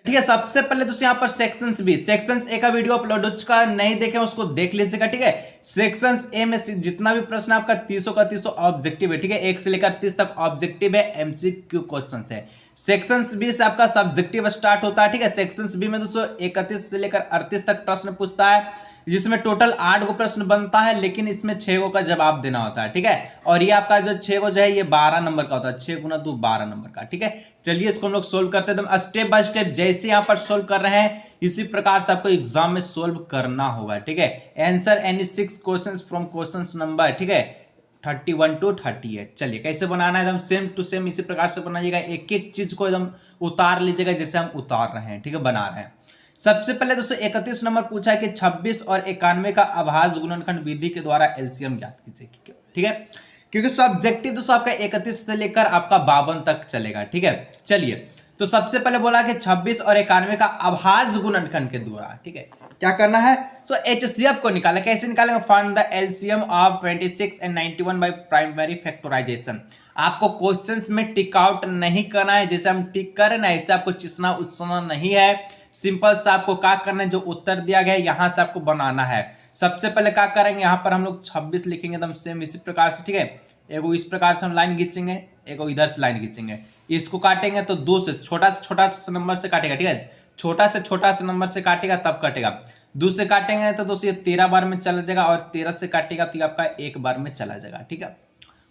ठीक है, सबसे पहले दोस्तों यहाँ पर सेक्शंस बी, सेक्शंस ए का वीडियो अपलोड हो चुका है, नहीं देखे उसको देख लीजिएगा। ठीक है, सेक्शंस ए में जितना भी प्रश्न आपका 300 का 300 ऑब्जेक्टिव है। ठीक है, 1 से लेकर 30 तक ऑब्जेक्टिव है, एमसीक्यू क्वेश्चन है। सेक्शंस बी से आपका सब्जेक्टिव स्टार्ट होता है। ठीक है, सेक्शंस बी में दोस्तों 31 से लेकर 38 तक प्रश्न पूछता है, जिसमें टोटल 8 गो प्रश्न बनता है, लेकिन इसमें 6 गो का जवाब देना होता है। ठीक है, और ये आपका जो 6 गो जो है ये 12 नंबर का होता है, 6 गुना 2 12 नंबर का। ठीक है, चलिए इसको हम लोग सोल्व करते हैं स्टेप बाय स्टेप, जैसे यहाँ पर सोल्व कर रहे हैं इसी प्रकार से आपको एग्जाम में सोल्व करना होगा। ठीक है, answer any 6 questions from questions number, ठीक है, 31 to 38। चलिए कैसे बनाना है, एकदम सेम टू सेम इसी प्रकार से बनाइएगा, एक एक चीज को एकदम उतार लीजिएगा जैसे हम उतार रहे हैं। ठीक है, बना रहे हैं। सबसे पहले दोस्तों 31 नंबर पूछा है कि 26 और 91 का अभाज्य गुणनखंड विधि के द्वारा एलसीएम ज्ञात कीजिए। ठीक है, क्योंकि सब्जेक्टिव दोस्तों आपका 31 से लेकर आपका 52 तक चलेगा। ठीक है, चलिए तो सबसे पहले बोला कि 26 और 91 का अभाज्य गुणनखंड के द्वारा, ठीक है, क्या करना है, तो एचसीएफ को निकाला। कैसे निकालेंगे, find the LCM of 26 and 91 by primary factorization. आपको क्वेश्चंस में टिक आउट नहीं करना है, जैसे हम टिक करें ना ऐसे आपको चिसना उचना नहीं है। सिंपल सा आपको क्या करना है, जो उत्तर दिया गया है यहां से आपको बनाना है। सबसे पहले क्या करेंगे, यहाँ पर हम लोग 26 लिखेंगे एकदम सेम इसी प्रकार से। ठीक है, एगो इस प्रकार से हम लाइन खींचेंगे, एगो इधर से लाइन खींचेंगे, इसको काटेंगे तो 2 से छोटा नंबर से काटेगा। ठीक है, छोटा से नंबर से काटेगा तब कटेगा। 2 से काटेंगे तो दोस्तों ये 13 बार में चला जाएगा, और 13 से काटेगा तो ये आपका 1 बार में चला जाएगा। ठीक है,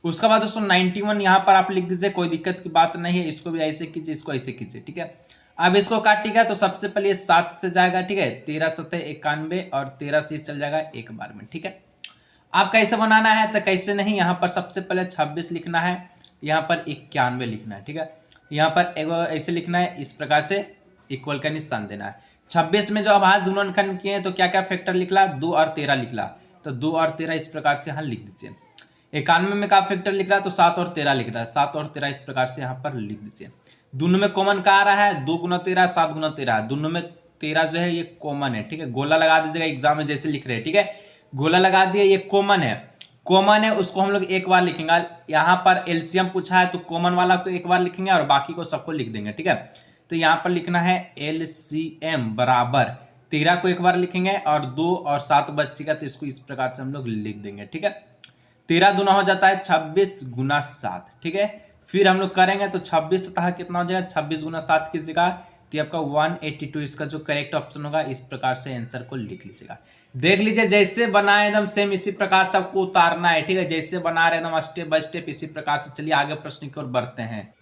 उसके बाद दोस्तों 91 यहाँ पर आप लिख दीजिए, कोई दिक्कत की बात नहीं है। इसको भी ऐसे कीजिए, इसको ऐसे कीजिए। ठीक है, अब इसको काटिएगा तो सबसे पहले 7 से जाएगा। ठीक है, 13 7 91 और 13 से चल जाएगा 1 बार में। ठीक है, आप कैसे बनाना है तो कैसे नहीं, यहाँ पर सबसे पहले 26 लिखना है, यहाँ पर 91 लिखना है। ठीक है, यहाँ पर ऐसे लिखना है, इस प्रकार से इक्वल का निशान देना है। 26 में जो अभाज्य गुणनखंड किए तो क्या क्या फैक्टर निकला, 2 और 13 निकला, तो 2 और 13 इस प्रकार से यहाँ लिख दीजिए। 91 में का फैक्टर लिख रहा है तो 7 और 13 लिख रहा है, 7 और 13 इस प्रकार से यहाँ पर लिख दीजिए। दोनों में कॉमन क्या आ रहा है, 2 गुना 13 7 गुना 13, दोनों में 13 जो है ये कॉमन है। ठीक है, गोला लगा दीजिएगा एग्जाम में जैसे लिख रहे हैं। ठीक है, गोला लगा दिए, ये कॉमन है, उसको हम लोग एक बार लिखेंगे। यहाँ पर एलसीएम पूछा है तो कॉमन वाला को एक बार लिखेंगे और बाकी को सबको लिख देंगे। ठीक है, तो यहाँ पर लिखना है एलसीएम बराबर 13 को एक बार लिखेंगे और 2 और 7 बचेगा तो इसको इस प्रकार से हम लोग लिख देंगे। ठीक है, 13 दूना हो जाता है 26 गुना 7। ठीक है, फिर हम लोग करेंगे तो 26 सतह कितना हो जाएगा, 26 गुना 7 की जगह तो आपका 182, इसका जो करेक्ट ऑप्शन होगा इस प्रकार से आंसर को लिख लीजिएगा। देख लीजिए जैसे बनाए एकदम सेम इसी प्रकार से आपको उतारना है। ठीक है, जैसे बना रहे एकदम स्टेप बाय स्टेप इसी प्रकार से। चलिए आगे प्रश्न की ओर बढ़ते हैं।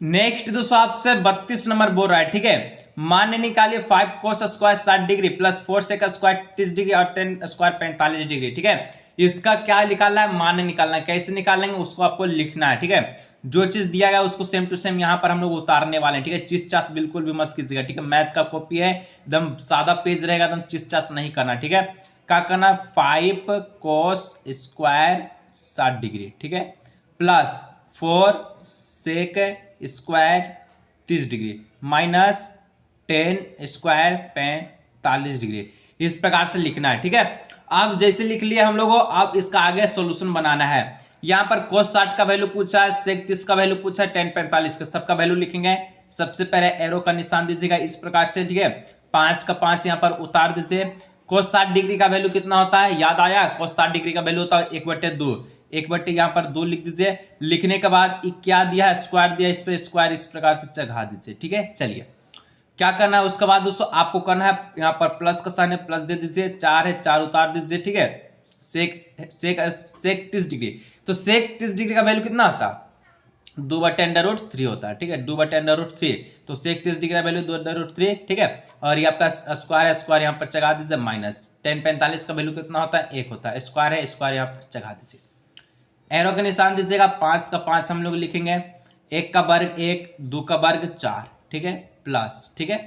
नेक्स्ट दोस्तों आपसे 32 नंबर बोल रहा है। ठीक है, मान निकालिए 5 cos square 60 degree plus 4 sec square 30 degree और 10 स्क्वायर 45 डिग्री। ठीक है, इसका क्या निकालना है, मान निकालना है। कैसे निकालेंगे उसको आपको लिखना है। ठीक है, जो चीज दिया गया उसको सेम टू सेम यहाँ पर हम लोग उतारने वाले हैं। ठीक है, चिस चास बिल्कुल भी मत कीजिएगा। ठीक है, मैथ का कॉपी है, एकदम सादा पेज रहेगा, एकदम चिस चास नहीं करना। ठीक है, क्या करना, 5 cos स्क्वायर 60 डिग्री, ठीक है, plus 4 sec square 30 degree minus 10 square 45 degree, इस प्रकार से लिखना है। ठीक है, अब जैसे लिख लिया हम लोगों, अब इसका आगे सॉल्यूशन बनाना है। यहाँ पर cos 60 का वैल्यू पूछा है, sec 30 का वैल्यू पूछा है, 10 45 का, सबका वैल्यू लिखेंगे। सबसे पहले एरो का निशान दीजिएगा इस प्रकार से। ठीक है, 5 का 5 यहाँ पर उतार दीजिए। cos 60 डिग्री का वैल्यू कितना होता है, याद आया, cos 60 डिग्री का वैल्यू होता है 1/2, 1/, यहाँ पर 2 लिख दीजिए। लिखने के बाद क्या दिया है, स्क्वायर दिया, इस पर स्क्वायर इस प्रकार से चढ़ा दीजिए। ठीक है, चलिए क्या करना है उसके बाद दोस्तों आपको करना है, यहाँ पर प्लस का साइन है, प्लस दे दीजिए, 4 है 4 उतार दीजिए। ठीक है, सेक 30 डिग्री, तो सेक 30 डिग्री का वैल्यू कितना आता है, 2/√3 होता है। ठीक है, 2/√3, तो सेक 30 डिग्री का वैल्यू 2/√3। ठीक है, और ये आपका स्क्वायर है, स्क्वायर यहाँ पर चढ़ा दीजिए, माइनस 10 45 का वैल्यू कितना होता है, 1 होता है, स्क्वायर है, स्क्वायर यहाँ पर चढ़ा दीजिए। एरो का निशान दीजिएगा, 5 का 5 हम लोग लिखेंगे, 1 का वर्ग 1, 2 का वर्ग 4, ठीक है, प्लस, ठीक है,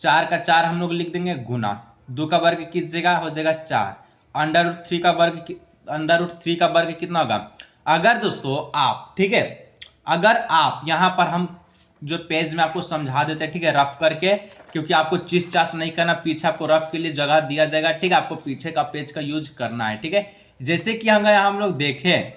4 का 4 हम लोग लिख देंगे गुना, 2 का वर्ग कीजिएगा हो जाएगा 4, √3 का वर्ग, √3 का वर्ग कितना होगा। अगर दोस्तों आप, ठीक है, अगर आप यहाँ पर हम जो पेज में आपको समझा देते हैं, ठीक है, रफ करके, क्योंकि आपको चीज चास नहीं करना, पीछे आपको रफ के लिए जगह दिया जाएगा। ठीक है, आपको पीछे का पेज का यूज करना है। ठीक है, जैसे कि हम लोग देखें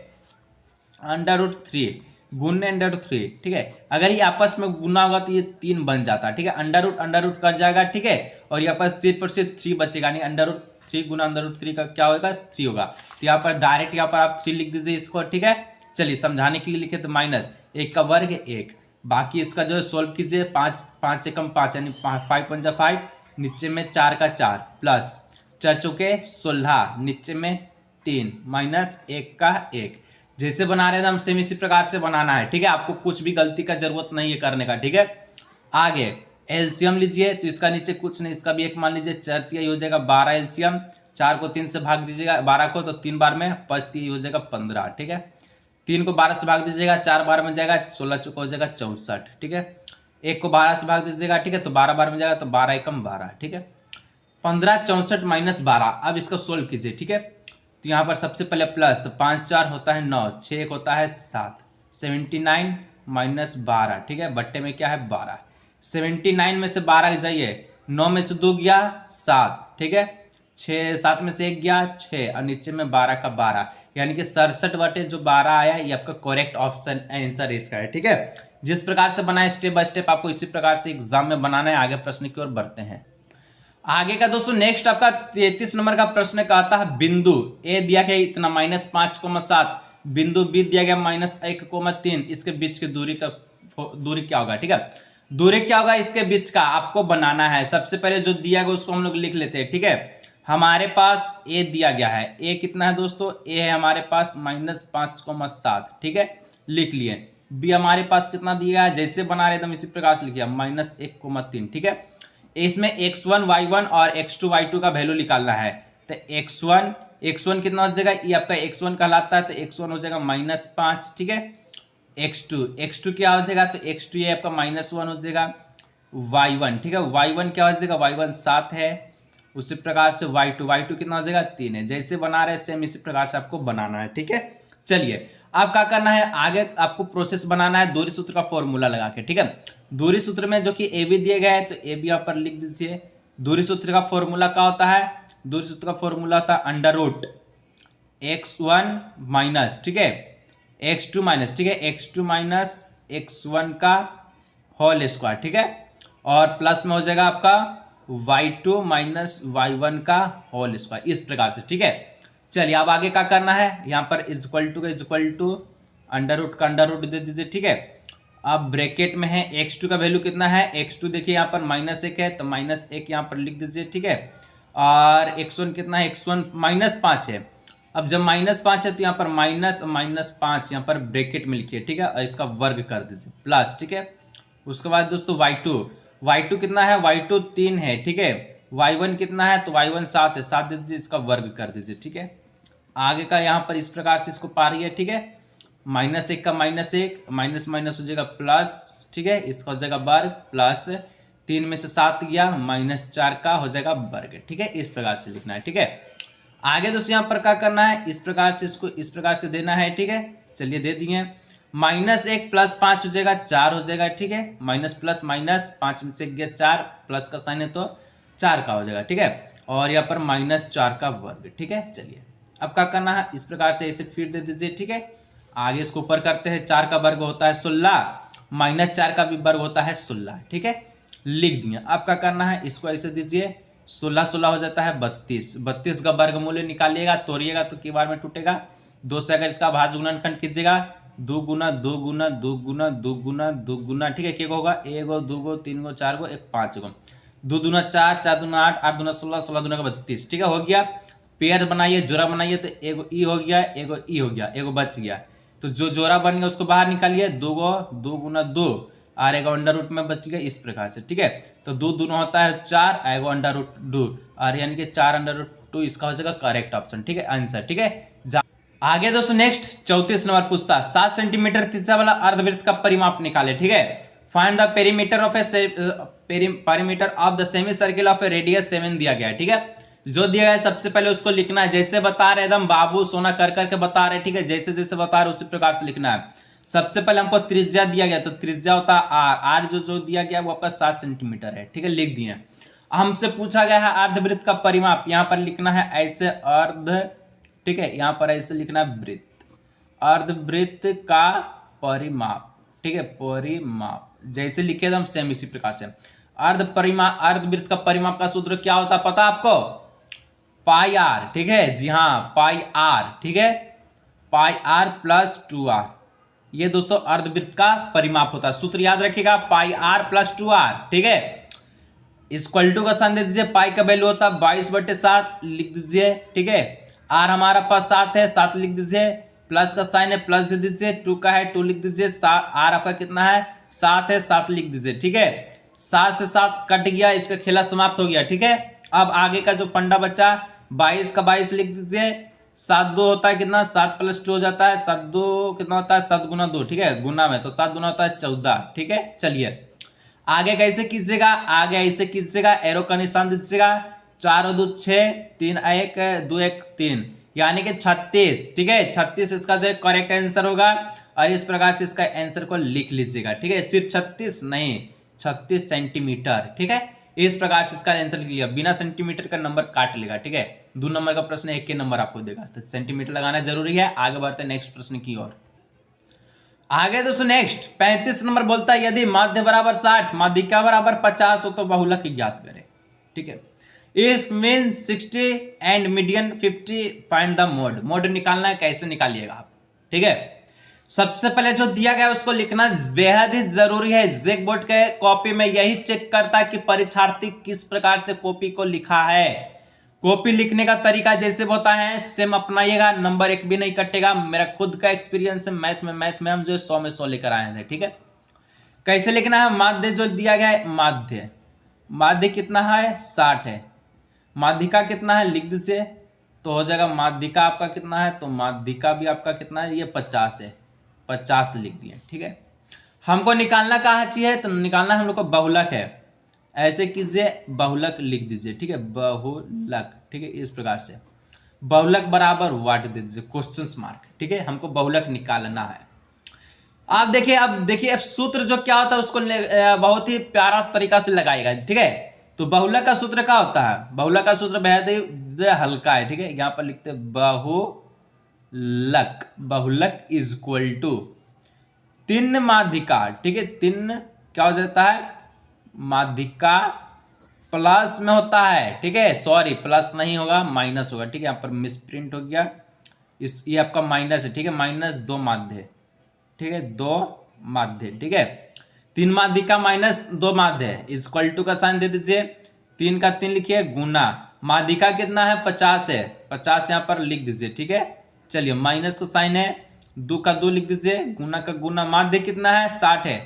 √3, गुणने अंडर रूट 3, ठीक है। अगर ये आपस में गुना होगा तो ये 3 बन जाता, ठीक है। अंडर रूट कर जाएगा, ठीक है। और यहाँ पर सिर्फ और सिर्फ 3 बचेगा, नहीं अंडर रूट 3 गुना अंडर रूट 3 का क्या होगा, 3 होगा। तो यहाँ पर डायरेक्ट यहाँ पर आप 3 लिख दीजिए इसको, ठीक है। चलिए समझाने के लिए लिखे तो माइनस 1 का वर्ग 1, बाकी इसका जो है सोल्व कीजिए, 5 एकम 5 यानी 5 पंजा 5, नीचे में 4 का 4 प्लस 4 चौके 16, नीचे में 3 माइनस 1 का 1। जैसे बना रहे थे हम सेम इसी प्रकार से बनाना है, ठीक है। आपको कुछ भी गलती का जरूरत नहीं है करने का, ठीक है। आगे एलसीएम लीजिए, तो इसका नीचे कुछ नहीं, इसका भी 1 मान लीजिए, 4 तिया हो जाएगा 12 एलसीएम, 4 को 3 से भाग दीजिएगा 12 को, तो 3 बार में 5 तिया हो जाएगा 15, ठीक है। 3 को 12 से भाग दीजिएगा, 4 बार में जाएगा 16 चौका हो जाएगा 64, ठीक है। 1 को 12 से भाग दीजिएगा, ठीक है, तो 12 बार में जाएगा, तो 12 एकम 12, ठीक है। 15 64 माइनस 12, अब इसका सोल्व कीजिए, ठीक है। तो यहाँ पर सबसे पहले प्लस, तो 5 4 होता है 9, 6 1 होता है 7, 79 माइनस 12, ठीक है। बट्टे में क्या है 12, 79 में से 12 जाइए, 9 में से 2 गया 7, ठीक है। 6 7 में से 1 गया 6, और नीचे में 12 का 12, यानी कि 67 बटे जो 12 आया, ये आपका करेक्ट ऑप्शन आंसर इसका है, ठीक है। जिस प्रकार से बनाए स्टेप बाय स्टेप आपको इसी प्रकार से एग्जाम में बनाना है। आगे प्रश्न की ओर बढ़ते हैं। आगे का दोस्तों नेक्स्ट आपका 33 नंबर का प्रश्न कहता है बिंदु ए दिया गया इतना -5,7, बिंदु बी दिया गया -1,3, इसके बीच की दूरी क्या होगा, ठीक है। दूरी क्या होगा इसके बीच का आपको बनाना है। सबसे पहले जो दिया गया उसको हम लोग लिख लेते हैं, ठीक है। हमारे पास ए दिया गया है, ए कितना है दोस्तों, ए है हमारे पास -5,7, ठीक है, लिख लिए। बी हमारे पास कितना दिया है, जैसे बना रहे एकदम इसी प्रकार से लिखिए -1,3, ठीक है। इसमें x1 y1 और x2 y2 का वैल्यू निकालना है। तो x1 कितना हो जाएगा, ये आपका x1 कहलाता है, तो x1 हो जाएगा -5, ठीक है। x2 क्या हो जाएगा, तो x2 ये आपका -1 हो जाएगा। y1, ठीक है, y1 क्या हो जाएगा, y1 7 है। उसी प्रकार से y2 कितना हो जाएगा 3 है। जैसे बना रहे सेम इसी प्रकार से आपको बनाना है, ठीक है। चलिए अब क्या करना है, आगे आपको प्रोसेस बनाना है दूरी सूत्र का फॉर्मूला लगा के, ठीक है। दूरी सूत्र में जो कि ए बी दिए गए हैं, तो ए बी यहाँ पर लिख दीजिए। दूरी सूत्र का फॉर्मूला क्या होता है, दूरी सूत्र का फॉर्मूला होता है √x1 माइनस, ठीक है, x2 माइनस, ठीक है, x2 माइनस x1 का होल स्क्वायर, ठीक है। और प्लस में हो जाएगा आपका y2 माइनस y1 का होल स्क्वायर, इस प्रकार से, ठीक है। चलिए अब आगे क्या करना है, यहाँ पर इक्वल टू अंडर रूट दे दीजिए, ठीक है। अब ब्रैकेट में है x2 का वैल्यू कितना है, x2 देखिए यहाँ पर -1 है, तो -1 यहाँ पर लिख दीजिए, ठीक है। और x1 कितना है, x1 -5 है। अब जब -5 है तो यहाँ पर -5 यहाँ पर ब्रैकेट में लिखिए, ठीक है, और इसका वर्ग कर दीजिए प्लस, ठीक है। उसके बाद दोस्तों y2 कितना है, y2 3 है, ठीक है। y1 कितना है, तो y1 7 है, 7 दे दीजिए, इसका वर्ग कर दीजिए, ठीक है। आगे का यहाँ पर इस प्रकार से इसको पारिए, ठीक है। -1 का -1 माइनस माइनस हो जाएगा प्लस, ठीक है, इसका हो जाएगा वर्ग प्लस 3 में से 7 गया -4 का हो जाएगा वर्ग, ठीक है। इस प्रकार से लिखना है, ठीक है। आगे दोस्तों यहाँ पर क्या करना है, इस प्रकार से इसको इस प्रकार से देना है, ठीक है। चलिए दे दिए, -1 + 5 हो जाएगा 4 हो जाएगा, ठीक है। माइनस प्लस माइनस 5 में से गया 4, प्लस का साइन है तो 4 का हो जाएगा, ठीक है। और यहाँ पर -4 का वर्ग, ठीक है। चलिए अब क्या करना है, इस प्रकार से इसे फिर दे दीजिए, ठीक है। आगे इसको ऊपर करते हैं, 4 का वर्ग होता है 16, -4 का भी वर्ग होता है 16, ठीक है, लिख दिए। अब क्या करना है, इसको ऐसे दीजिए, 16 हो जाता है 32 का वर्गमूल निकालिएगा, तोड़िएगा तो की बार में टूटेगा, 2 से अगर इसका भाज्य गुणनखंड कीजिएगा, 2 गुना 2 गुना 2 गुना 2 गुना 2 गुना, ठीक है, क्या होगा 1 गो 2 गो 3 गो 4 गो 1 5 गो, 2 दूना 4 4 दूना 8 8 दूना 16 16 दूना 32, ठीक है, हो गया। पेयर बनाइए, जोड़ा बनाइए, तो एगो ई हो गया, एगो ई हो गया, एगो बच गया, तो जो जोड़ा बन गया उसको बाहर निकालिए, 2 गो 2 गुना 2 और एगो अंडर रूट में बच गया, इस प्रकार से, ठीक है। तो 2 दूना होता है 4, एगो अंडर रूट 2 और यानी कि 4 अंडर रूट 2 इसका हो जाएगा करेक्ट ऑप्शन, ठीक है, आंसर, ठीक है। आगे दोस्तों नेक्स्ट 34 नंबर पूछता 7 सेंटीमीटर त्रिज्या वाला अर्धवृत्त का परिमाप निकाले, ठीक है। Find the perimeter of the semi circle of A radius 7 दिया गया है, ठीक है। जो दिया गया है सबसे पहले उसको लिखना है, जैसे बता रहे एकदम बाबू सोना कर करके बता रहे, ठीक है, जैसे जैसे बता रहे उसी प्रकार से लिखना है। सबसे पहले हमको त्रिज्या दिया गया, तो त्रिज्या होता है आर जो दिया गया वो आपका 7 सेंटीमीटर है, ठीक है, लिख दिए। हमसे पूछा गया है अर्धवृत्त का परिमाप, यहाँ पर लिखना है ऐसे अर्ध, ठीक है, यहाँ पर ऐसे लिखना है वृत्त, अर्धवृत्त का परिमाप, ठीक है, परिमाप जैसे लिखे हम सेम इसी प्रकार से। अर्धवृत्त का परिमाप का सूत्र क्या होता है पता आपको? पाई आर, ठीक है, जी हाँ, पाई आर, ठीक है, पाई आर प्लस 2r, ये दोस्तों अर्धवृत्त का परिमाप होता है। सूत्र याद रखिएगा, पाई आर प्लस 2r, ठीक है। इक्वल टू का साइन दे दीजिए, पाई का वैल्यू होता है 22/7 लिख दीजिए, ठीक है। आर हमारा पास 7 है, 7 लिख दीजिए, प्लस का साइन है प्लस दे दीजिए, 2 का है 2 लिख दीजिए, आर आपका कितना है 7 है, 7 लिख दीजिए, ठीक है। 7 से 7 कट गया, इसका खेला समाप्त हो गया, ठीक है। अब आगे का जो फंडा बचा 22 का 22 लिख दीजिए, 7 2 होता है कितना, 7 + 2 हो जाता है, 7 2 कितना होता है 7 × 2, ठीक है, गुना में तो 7 गुना होता है 14, ठीक है। चलिए आगे कैसे कीजिएगा, आगे ऐसे कीजिएगा, एरो का निशान दीजिएगा, 4 और 2 6, 3 1 2 1 3, यानी कि 36, ठीक है। 36 इसका जो करेक्ट आंसर होगा, और इस प्रकार से इसका आंसर को लिख लीजिएगा, ठीक है। सिर्फ 36 नहीं, 36 सेंटीमीटर, ठीक है। इस प्रकार से इसका आंसर लिख लिया, बिना सेंटीमीटर का नंबर काट लेगा, ठीक है। 2 नंबर का प्रश्न 1 के नंबर आपको देगा, तो सेंटीमीटर लगाना जरूरी है। आगे बढ़ते हैं नेक्स्ट प्रश्न की ओर। आगे दोस्तों नेक्स्ट 35 नंबर बोलता है, यदि माध्य बराबर 60 माध्यिका बराबर 50 हो तो बहुलक ज्ञात करें, ठीक है। If mean 60 and median 50 find the mode. Mode निकालना है, कैसे निकालिएगा आप, ठीक है। सबसे पहले जो दिया गया है उसको लिखना बेहद ही जरूरी है। जेक बोर्ड के कॉपी में यही चेक करता है कि परीक्षार्थी किस प्रकार से कॉपी को लिखा है। कॉपी लिखने का तरीका जैसे होता है सेम अपनाइएगा, नंबर 1 भी नहीं कटेगा। मेरा खुद का एक्सपीरियंस है, मैथ में हम जो 100 में 100 लेकर आए थे, ठीक है। कैसे लिखना है, माध्य जो दिया गया है, माध्य कितना है 60 है, माध्यिका कितना है लिख दीजिए, तो हो जाएगा माध्यिका आपका कितना है, तो माध्यिका भी आपका कितना है, ये 50 है, 50 लिख दिए, ठीक है। हमको निकालना कहाँ चाहिए, तो निकालना हम लोग को बहुलक है, ऐसे कीजिए, बहुलक लिख दीजिए, ठीक है, बहुलक, ठीक है। इस प्रकार से बहुलक बराबर वाट दे दीजिए, क्वेश्चन मार्क, ठीक है। हमको बहुलक निकालना है। आप देखिए, अब देखिए अब सूत्र जो क्या होता है उसको बहुत ही प्यारा तरीका से लगाएगा, ठीक है। तो बहुलक का सूत्र क्या होता है, बहुलक का सूत्र बेहद ही हल्का है, ठीक है। यहां पर लिखते बहुलक, बहुलक इज इक्वल टू 3 माध्यिका, ठीक है। 3 क्या हो जाता है, माध्यिका प्लस में होता है, ठीक है, सॉरी प्लस नहीं होगा माइनस होगा, ठीक है। यहाँ पर मिसप्रिंट हो गया, ये आपका माइनस है, ठीक है, -2 माध्य, ठीक है, 2 माध्य, ठीक है। 3 माध्यिका -2 माध्य इक्वल टू का साइन दे दीजिए, 3 का 3 लिखिए, गुना माध्यिका कितना है 50 है, 50 यहाँ पर लिख दीजिए, ठीक है। चलिए माइनस का साइन है, 2 का 2 लिख दीजिए, गुना का गुना, माध्य कितना है 60 है,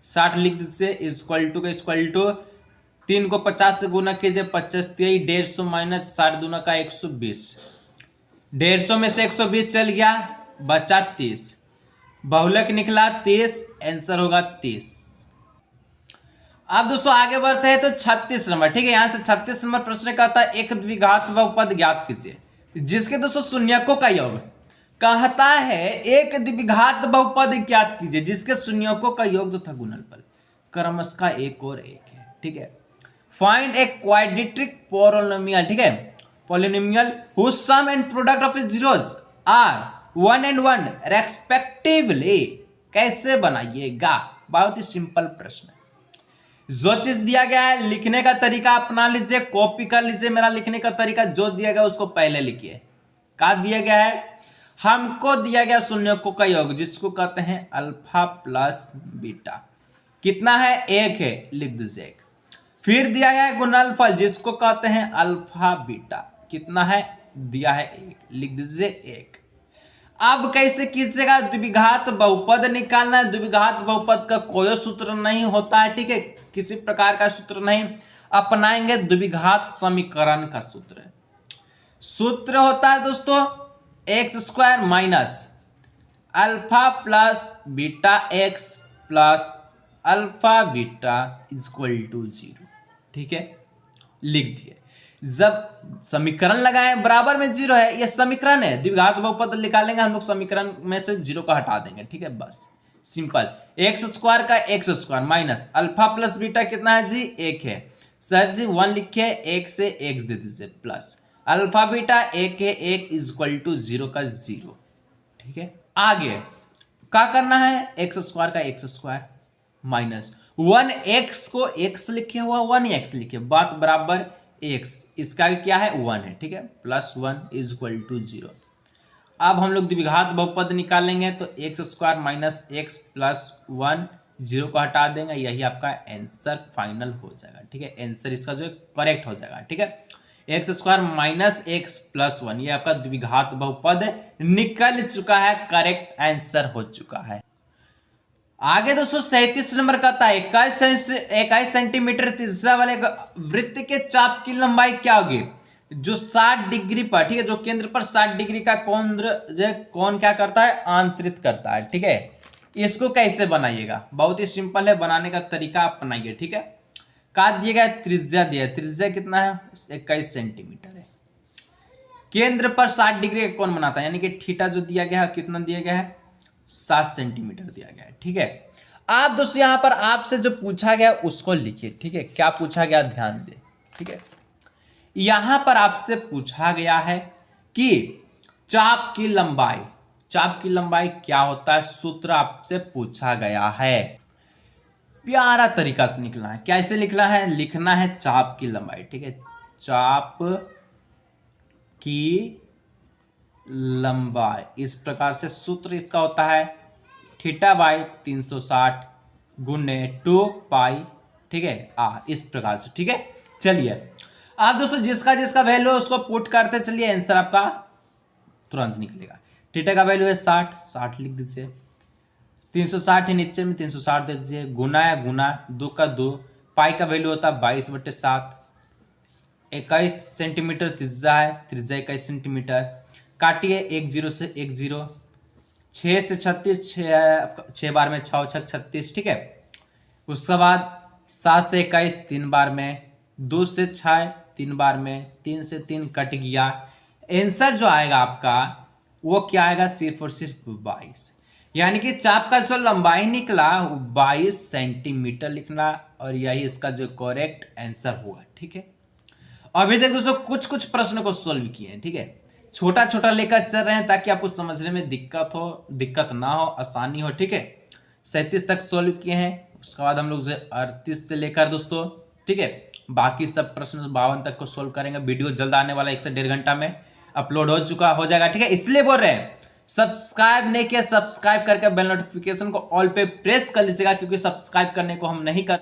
60 लिख दीजिए, इक्वल टू का इक्वल टू 3 को 50 से गुना कीजिए, 50 3 150 माइनस 60 दूना का 120, 150 में से 120 चल गया, बचा 30, बहुलक निकला 30, आंसर होगा 30। अब दोस्तों आगे बढ़ते हैं तो 36 नंबर, ठीक है। यहां से 36 नंबर प्रश्न कहता है एक द्विघात बहुपद ज्ञात कीजिए, जिसके दोस्तों शून्यकों का योग कहता है, एक द्विघात बहुपद ज्ञात कीजिए जिसके शून्यकों का योग तथा गुणनफल क्रमशः 1 और 1 है, ठीक है। फाइंड ए क्वाड्रेटिक पोलिनोमियल, ठीक है, polynomial whose sum and product of its zeros are 1 and 1 respectively. कैसे बनाइएगा, बहुत ही सिंपल प्रश्न है। जो चीज दिया गया है लिखने का तरीका अपना लीजिए, कॉपी कर लीजिए। मेरा लिखने का तरीका जो दिया गया उसको पहले लिखिए। क्या दिया गया है, हमको दिया गया शून्यकों का योग जिसको कहते हैं अल्फा प्लस बीटा, कितना है 1 है, लिख दीजिए 1। फिर दिया गया है गुणनफल जिसको कहते हैं अल्फा बीटा, कितना है दिया है 1, लिख दीजिए 1। अब कैसे कीजिएगा, द्विघात बहुपद निकालना है। द्विघात बहुपद का कोई सूत्र नहीं होता है, ठीक है, किसी प्रकार का सूत्र नहीं अपनाएंगे। द्विघात समीकरण का सूत्र होता है दोस्तों x² minus alpha plus beta x plus alpha beta equal to 0, ठीक है, लिख दिए। जब समीकरण लगाएं बराबर में 0 है, ये समीकरण है, द्विघात बहुपद निकालेंगे हम लोग, समीकरण में से 0 का हटा देंगे, ठीक है, बस सिंपल। x² का x² minus alpha plus beta कितना है जी 1 है, सर जी 1 लिखे, 1 से x दे दीजिए, प्लस अल्फा बीटा 1 है, 1 इक्वल टू 0 का 0, ठीक है। आगे क्या करना है, एक्स स्क्वायर का एक्स स्क्वायर माइनस 1x को x लिखे हुआ 1x लिखे, बात बराबर x, इसका क्या है 1 है, ठीक है, प्लस 1 इज इक्वल टू 0। अब हम लोग द्विघात बहुपद निकालेंगे तो x square minus x plus 1, 0 को हटा देंगे, यही आपका आंसर फाइनल हो जाएगा, ठीक है, आंसर इसका जो करेक्ट हो जाएगा, ठीक है, x square minus x plus 1, ये आपका द्विघात बहुपद निकल चुका है, करेक्ट आंसर हो चुका है। आगे दोस्तों 37 नंबर का था 21 सेंटीमीटर त्रिज्या वाले वृत्त के चाप की लंबाई क्या होगी, जो 60 डिग्री पर, ठीक है, जो केंद्र पर 60 डिग्री का कोण क्या करता है, आंतरित करता है, ठीक है। इसको कैसे बनाइएगा, बहुत ही सिंपल है, बनाने का तरीका अपनाइए, ठीक है। का दिया गया त्रिज्या दिया, त्रिज्या कितना है 21 सेंटीमीटर है, केंद्र पर 60 डिग्री का कोण बनाता है, यानी कि थीटा जो दिया गया है कितना दिया गया है 7 सेंटीमीटर दिया गया है, ठीक है। आप दोस्तों यहां पर आपसे जो पूछा गया उसको लिखिए, ठीक है, क्या पूछा गया ध्यान दे, ठीक है। यहां पर आपसे पूछा गया है कि चाप की लंबाई, चाप की लंबाई क्या होता है, सूत्र आपसे पूछा गया है। प्यारा तरीका से लिखना है, कैसे लिखना है, लिखना है चाप की लंबाई, ठीक है, चाप की लंबाई, इस प्रकार से सूत्र इसका होता है थीटा बाई 360 गुने 2 पाई, ठीक है, इस प्रकार से, ठीक है। चलिए आप दोस्तों जिसका जिसका वैल्यू है उसको पुट करते चलिए, आंसर आपका तुरंत निकलेगा। थीटा का वैल्यू है 60 लिख दीजिए, 360 है नीचे में 360 दे दीजिए, गुना है गुना 2 का 2, पाई का वैल्यू होता है 22/7, 21 सेंटीमीटर त्रिज्या है, त्रिज्या 21 सेंटीमीटर, काटिए 1 0 से 1 0, 6 से 36, 6 बार में 6 6 36, ठीक है। उसके बाद 7 से 21 3 बार में, 2 से 6 3 बार में, 3 से 3 कट गया, आंसर जो आएगा आपका वो क्या आएगा, सिर्फ और सिर्फ 22, यानी कि चाप का जो लंबाई निकला 22 सेंटीमीटर लिखना, और यही इसका जो करेक्ट आंसर हुआ, ठीक है। अभी तक दोस्तों कुछ कुछ प्रश्न को सोल्व किए हैं, ठीक है, छोटा छोटा लेकर चल रहे हैं ताकि आपको समझने में दिक्कत ना हो, आसानी हो, ठीक है। 37 तक सोल्व किए हैं, उसके बाद हम लोग 38 से लेकर दोस्तों, ठीक है, बाकी सब प्रश्न 52 तक को सोल्व करेंगे। वीडियो जल्द आने वाला 1 से 1.5 घंटा में अपलोड हो जाएगा, ठीक है। इसलिए बोल रहे हैं सब्सक्राइब नहीं किया, सब्सक्राइब करके बेल नोटिफिकेशन को ऑल पे प्रेस कर लीजिएगा, क्योंकि सब्सक्राइब करने को हम नहीं करते।